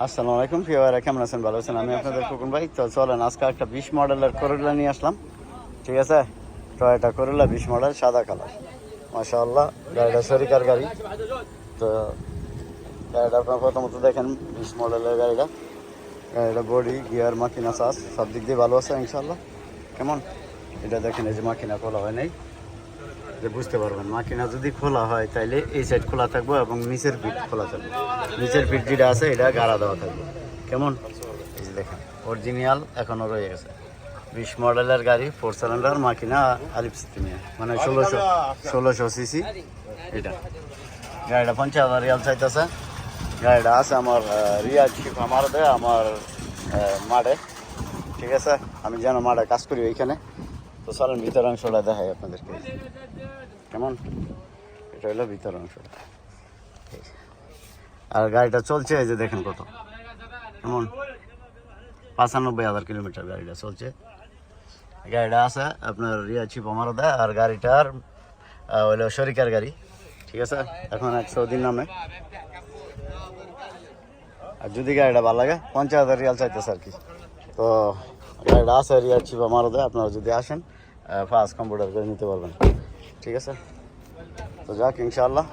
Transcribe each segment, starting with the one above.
আসসালামু আলাইকুম প্রিয় ভাইরা, কেমন আছেন? ভালো আছেন? আমি আপনাদের খোকন ভাই। তো চলেন আজকে একটা 20 মডেলের করোলা নিয়ে আসলাম, ঠিক আছে? টয়োটা করোলা 20 মডেল, সাদা কালার, মাশাআল্লাহ। গাড়িটা সরিকার গাড়ি। তো গাড়িটা আপনার প্রথমত দেখেন 20 মডেলের গাড়িটা বডি, গিয়ার, মাকিনা, চাষ সব দিক দিয়ে ভালো আছে ইনশাল্লাহ। কেমন এটা দেখেন, এই যে মাকিনা খোলা হয় নাই, যে বুঝতে পারবেন মাকিনা যদি খোলা হয় তাইলে এই সাইড খোলা থাকবো এবং নিচের পিঠ খোলা থাকবে। নিচের পিঠ যেটা আছে এটা গাড়া দেওয়া থাকবে। কেমন, এই যে দেখেন অরিজিনাল এখনো রয়ে গেছে। 20 মডেলের গাড়ি, 4 সিলিন্ডার, মাকিনা আলিফ সিস্টেমে, মানে 1600 সিসি। এটা গাড়িটা 50,000 রিয়াল চাইতেছে। গাড়িটা আছে আমার রিয়াজ শিপ আমার দেয় আমার মাঠে, ঠিক আছে? আমি যেন মাঠে কাজ করি ওইখানে। তো চলেন ভিতর অংশটা দেখাই আপনাদেরকে। কেমন, এটা হলো ভিতর অংশটা। আর গাড়িটা চলছে এই যে দেখেন কত, কেমন 95,000 কিলোমিটার গাড়িটা চলছে। গাড়িটা আছে আপনার রিয়া চিপ আমারও দেয়, আর গাড়িটার হলো শরিকার গাড়ি, ঠিক আছে? এখন 100 দিন নামে। আর যদি গাড়িটা ভালো লাগে 50,000 রিয়াল চাইতেছে আর কি। তো গাড়িটা আছে রিয়া চিপ আমারও দেয়, আপনারা যদি আসেন ফার্স্ট কম্পিউটার করে নিতে পারবেন, ঠিক আছে? তো যাক ইনশাআল্লাহ।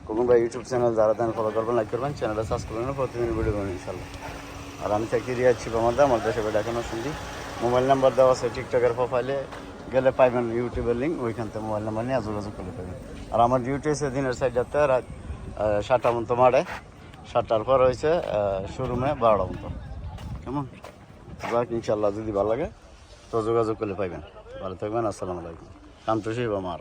খোকন ভাই ইউটিউব চ্যানেল যারা দেন ফলো করবেন, লাইক করবেন, চ্যানেলটা সাবস্ক্রাইব করবেন, প্রতিদিন ভিডিও করবেন ইনশাআল্লাহ। আর আমি থাকি রিয়াজ ছিপ আমার দেশে দেখানো শুনছি। মোবাইল নাম্বার দেওয়া আছে টিকটকের প্রোফাইলে গেলে পাইবেন, ইউটিউবের লিঙ্ক, ওইখান থেকে মোবাইল নাম্বার নিয়ে যোগাযোগ করলে পাবেন। আর আমার ডিউটি হয়েছে দিনের 4টাতে, রাত 7টা মতো মারে, 7টার পর হয়েছে শোরুমে 12টা মতো। কেমন, যাক ইনশাআল্লাহ যদি ভালো লাগে তো যোগাযোগ করলে পাইবেন। ভালো থাকবেন, আসসালামু আলাইকুম। কান্তশিব আমার।